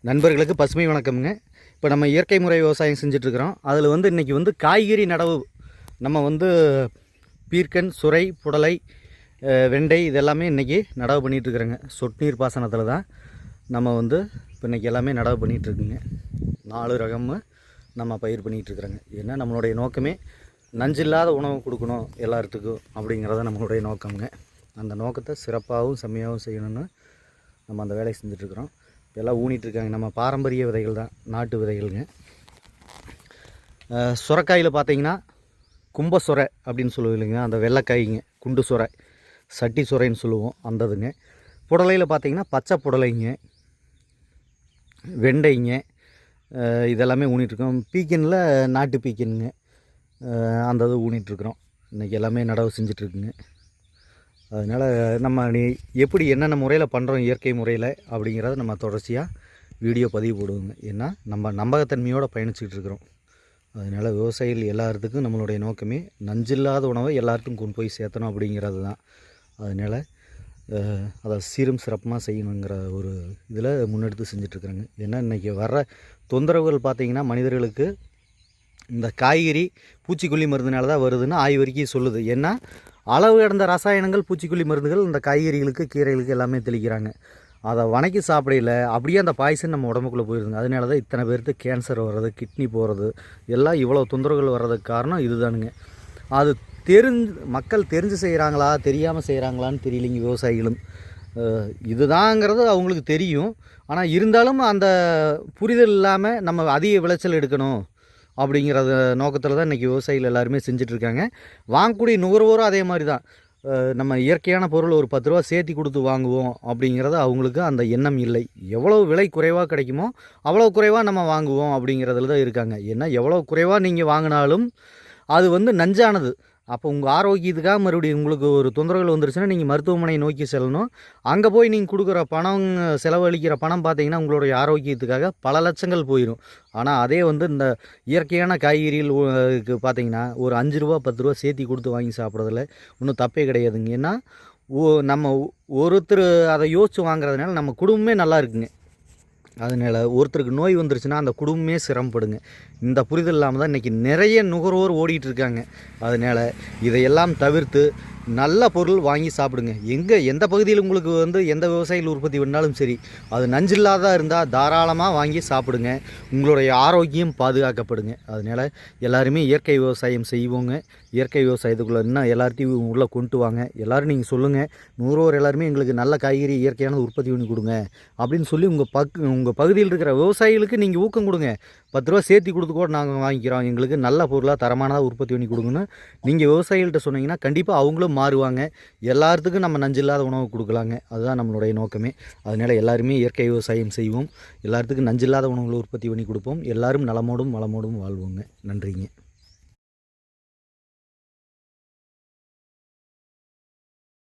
நண்பர்களுக்கு பசுமை வணக்கம்ங்க. இப்போ நம்ம இயற்கை முறை விவசாயம் செஞ்சிட்ருக்கிறோம். அதில் இன்றைக்கி காய்கறி நடவு நம்ம பீர்க்கன், சுரை, புடலை, வெண்டை இதெல்லாமே இன்றைக்கி நடவு பண்ணிகிட்ருக்குறோங்க. சொட்டு நீர் பாசனத்தில் தான் நம்ம இப்போ இன்றைக்கி எல்லாமே நடவு பண்ணிகிட்ருக்குங்க. 4 ரகமும் நம்ம பயிர் பண்ணிகிட்ருக்குறோங்க. ஏன்னா நம்மளுடைய நோக்கமே நஞ்சில்லாத உணவு கொடுக்கணும் எல்லாத்துக்கும் அப்படிங்கிறத நம்மளுடைய நோக்கம்ங்க. அந்த நோக்கத்தை சிறப்பாகவும் செம்மையாகவும் செய்யணும்னு நம்ம அந்த வேலையை செஞ்சிட்ருக்குறோம். எல்லாம் ஊனிகிட்ருக்காங்க. நம்ம பாரம்பரிய விதைகள் தான், நாட்டு விதைகள்ங்க. சுரைக்காயில் பார்த்தீங்கன்னா கும்ப சுரை அப்படின்னு சொல்லுவோம் இல்லைங்க, அந்த வெள்ளைக்காய்ங்க, குண்டு சுரை, சட்டி சுரைன்னு சொல்லுவோம் அந்ததுங்க. புடலையில் பார்த்தீங்கன்னா பச்சை புடலைங்க, வெண்டைங்க, இதெல்லாமே ஊனிகிட்ருக்கோம். பீக்கனில் நாட்டு பீக்கனுங்க, அந்த இது ஊனிகிட்ருக்குறோம். இன்றைக்கி எல்லாமே நடவு செஞ்சிட்ருக்குங்க. அதனால் நம்ம எப்படி என்னென்ன முறையில் பண்ணுறோம் இயற்கை முறையில் அப்படிங்கிறத நம்ம தொடர்ச்சியாக வீடியோ பதிவு போடுவோங்க. ஏன்னா நம்ம நம்பகத்தன்மையோடு பயணிச்சுக்கிட்டு இருக்கிறோம். அதனால் விவசாயிகள் எல்லாத்துக்கும் நம்மளுடைய நோக்கமே நஞ்சில்லாத உணவை எல்லாத்துக்கும் கொண்டு போய் சேர்த்தணும் அப்படிங்கிறது தான். அதனால் அதை சீரும் சிறப்பாக செய்யணுங்கிற ஒரு இதில் முன்னெடுத்து செஞ்சிட்ருக்குறேங்க. ஏன்னா இன்றைக்கி வர்ற தொந்தரவுகள் பார்த்திங்கன்னா மனிதர்களுக்கு இந்த காய்கறி பூச்சிக்கொல்லி மருந்துனால தான் வருதுன்னு ஆய்வறிக்கை சொல்லுது. ஏன்னா அளவு கடந்த ரசாயனங்கள், பூச்சிக்கொல்லி மருந்துகள் இந்த காய்கறிகளுக்கு, கீரைகளுக்கு எல்லாமே தெளிக்கிறாங்க. அதை வணக்கி சாப்பிடையில அப்படியே அந்த பாய்சன் நம்ம உடம்புக்குள்ளே போயிருதுங்க. அதனால தான் இத்தனை பேருக்கு கேன்சர் வர்றது, கிட்னி போகிறது, எல்லாம் இவ்வளோ தொந்தரவுகள் வர்றதுக்கு காரணம் இதுதானுங்க. அது மக்கள் தெரிஞ்சு செய்கிறாங்களா தெரியாமல் செய்கிறாங்களான்னு தெரியலைங்க. விவசாயிகளும் இதுதாங்கிறது அவங்களுக்கு தெரியும். ஆனால் இருந்தாலும் அந்த புரிதல் இல்லாமல் நம்ம அதிக விளைச்சல் எடுக்கணும் அப்படிங்கிறத நோக்கத்தில் தான் இன்றைக்கி விவசாயிகள் எல்லாருமே செஞ்சிட்ருக்காங்க. வாங்கக்கூடிய நுகர்வோரும் அதே மாதிரி தான். நம்ம இயற்கையான பொருள் ஒரு 10 ரூபா சேர்த்தி கொடுத்து வாங்குவோம் அப்படிங்கிறது அவங்களுக்கு அந்த எண்ணம் இல்லை. எவ்வளோ விலை குறைவாக கிடைக்குமோ அவ்வளோ குறைவாக நம்ம வாங்குவோம் அப்படிங்கிறதுல தான் இருக்காங்க. ஏன்னா எவ்வளோ குறைவாக நீங்கள் வாங்கினாலும் அது நஞ்சானது. அப்போ உங்கள் ஆரோக்கியத்துக்காக மறுபடியும் உங்களுக்கு ஒரு தொந்தரவுகள் வந்துருச்சுன்னா நீங்கள் மருத்துவமனையை நோக்கி செல்லணும். அங்கே போய் நீங்கள் கொடுக்குற பணம், செலவழிக்கிற பணம் பார்த்தீங்கன்னா உங்களுடைய ஆரோக்கியத்துக்காக பல லட்சங்கள் போயிடும். ஆனால் அதே இந்த இயற்கையான காய்கறிகளுக்கு பார்த்தீங்கன்னா ஒரு 5 ரூபா 10 ரூபா சேர்த்தி கொடுத்து வாங்கி சாப்பிட்றதுல ஒன்றும் தப்பே கிடையாதுங்க. ஏன்னா நம்ம ஒருத்தர் அதை யோசித்து வாங்குறதுனால நம்ம குடும்பமே நல்லா இருக்குங்க. அதனால் ஒருத்தருக்கு நோய் வந்துருச்சுன்னா அந்த குடும்பமே சிரமப்படுங்க. இந்த புரிதல் இல்லாமல் தான் இன்றைக்கி நிறைய நுகர்வோர் ஓடிட்டுருக்காங்க. அதனால் இதையெல்லாம் தவிர்த்து நல்ல பொருள் வாங்கி சாப்பிடுங்க. எந்த பகுதியில் உங்களுக்கு எந்த விவசாயிகள் உற்பத்தி பண்ணாலும் சரி, அது நஞ்சில்லாதான் இருந்தால் தாராளமாக வாங்கி சாப்பிடுங்க. உங்களுடைய ஆரோக்கியம் பாதுகாக்கப்படுங்க. அதனால் எல்லாருமே இயற்கை விவசாயம் செய்வோங்க. இயற்கை விவசாயத்துக்குள்ளே இன்னும் எல்லாத்தையும் உள்ளே கொண்டு வாங்க. எல்லோரும் நீங்கள் சொல்லுங்கள், நுகர்வோர் எல்லாருமே எங்களுக்கு நல்ல காய்கறி இயற்கையானது உற்பத்தி பண்ணி கொடுங்க அப்படின்னு சொல்லி உங்கள் பகுதியில் இருக்கிற விவசாயிகளுக்கு நீங்கள் ஊக்கம் கொடுங்க. 10 ரூபா சேர்த்தி கொடுத்து கூட நாங்கள் வாங்கிக்கிறோம், எங்களுக்கு நல்ல பொருளாக தரமானதாக உற்பத்தி பண்ணி கொடுங்கன்னு நீங்கள் விவசாயிகள்கிட்ட சொன்னீங்கன்னா கண்டிப்பாக அவங்களும் மாறுவாங்க. எல்லாத்துக்கும் நம்ம நஞ்சில்லாத உணவு கொடுக்கலாங்க. அதுதான் நம்மளுடைய நோக்கமே. அதனால் எல்லாருமே இயற்கை விவசாயம் செய்வோம். எல்லாத்துக்கும் நஞ்சில்லாத உணவுகளை உற்பத்தி பண்ணி கொடுப்போம். எல்லோரும் நலமோடும் வளமோடும் வாழ்வோங்க. நன்றிங்க.